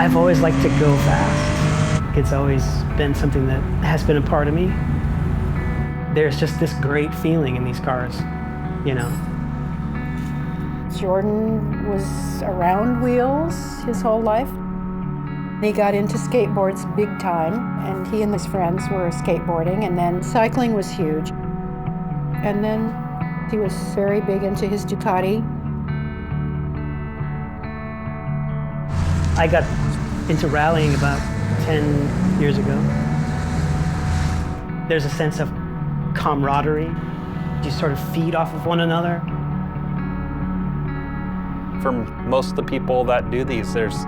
I've always liked to go fast. It's always been something that has been a part of me. There's just this great feeling in these cars, you know. Jordan was around wheels his whole life. He got into skateboards big time, and he and his friends were skateboarding, and then cycling was huge. And then he was very big into his Ducati. I got into rallying about 10 years ago. There's a sense of camaraderie. You sort of feed off of one another. For most of the people that do these, there's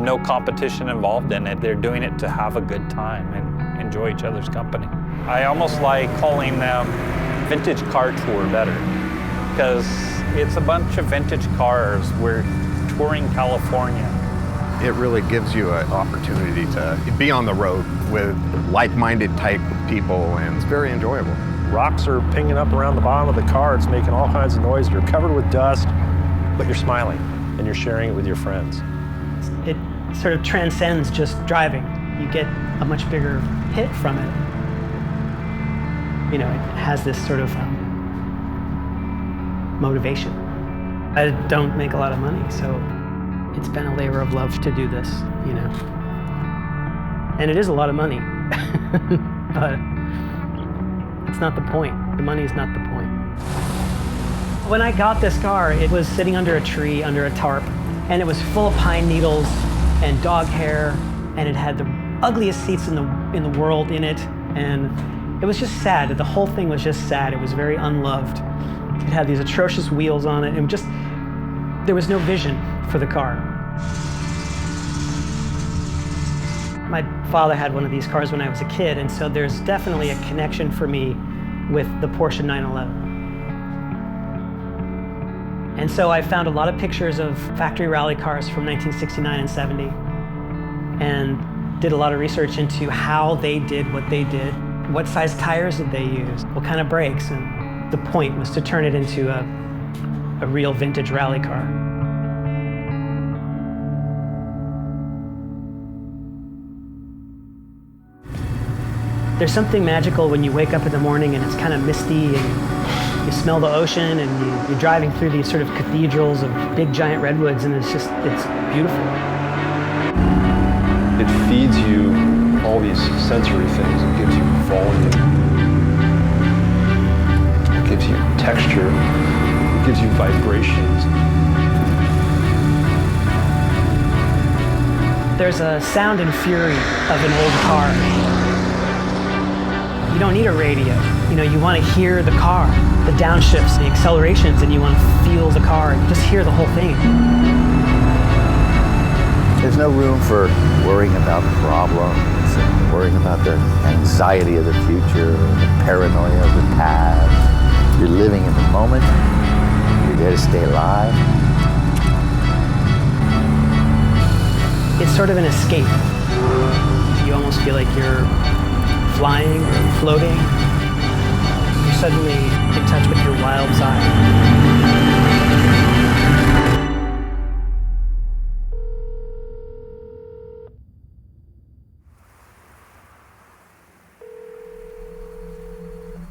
no competition involved in it. They're doing it to have a good time and enjoy each other's company. I almost like calling them vintage car tour better, because it's a bunch of vintage cars. We're touring California. It really gives you an opportunity to be on the road with like-minded type of people, and it's very enjoyable. Rocks are pinging up around the bottom of the car. It's making all kinds of noise. You're covered with dust, but you're smiling and you're sharing it with your friends. It sort of transcends just driving. You get a much bigger hit from it. You know, it has this sort of motivation. I don't make a lot of money, so it's been a labor of love to do this, you know. And it is a lot of money, but it's not the point. The money is not the point. When I got this car, it was sitting under a tree, under a tarp, and it was full of pine needles and dog hair, and it had the ugliest seats in the world in it, and it was just sad. The whole thing was just sad. It was very unloved. It had these atrocious wheels on it, and there was no vision for the car. My father had one of these cars when I was a kid, and so there's definitely a connection for me with the Porsche 911. And so I found a lot of pictures of factory rally cars from 1969 and 70, and did a lot of research into how they did what they did. What size tires did they use? What kind of brakes? And the point was to turn it into a real vintage rally car. There's something magical when you wake up in the morning and it's kind of misty and you smell the ocean and you're driving through these sort of cathedrals of big giant redwoods, and it's beautiful. It feeds you all these sensory things. It gives you volume. It gives you texture. It gives you vibrations. There's a sound and fury of an old car. You don't need a radio. You know, you want to hear the car, the downshifts, the accelerations, and you want to feel the car and just hear the whole thing. There's no room for worrying about problems, and worrying about the anxiety of the future, the paranoia of the past. You're living in the moment. You're there to stay alive. It's sort of an escape. You almost feel like you're flying or floating. You're suddenly in touch with your wild side.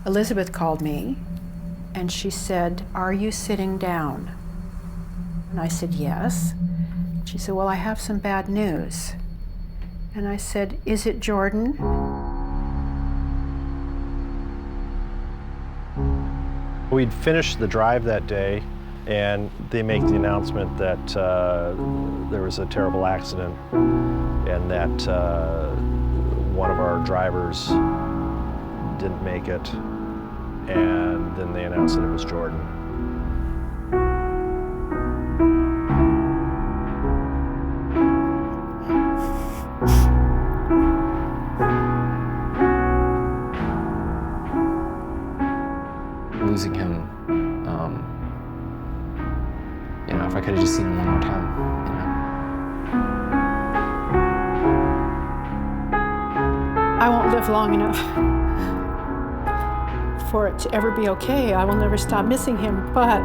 Elizabeth called me, and she said, "Are you sitting down?" And I said, "Yes." She said, "Well, I have some bad news." And I said, "Is it Jordan?" We'd finished the drive that day, and they make the announcement that there was a terrible accident and that one of our drivers didn't make it, and then they announced that it was Jordan. Losing him, you know, if I could have just seen him one more time, you know. I won't live long enough for it to ever be okay. I will never stop missing him, but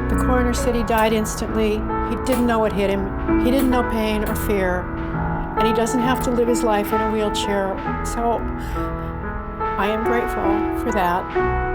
The coroner said he died instantly. He didn't know what hit him. He didn't know pain or fear. And he doesn't have to live his life in a wheelchair. So I am grateful for that.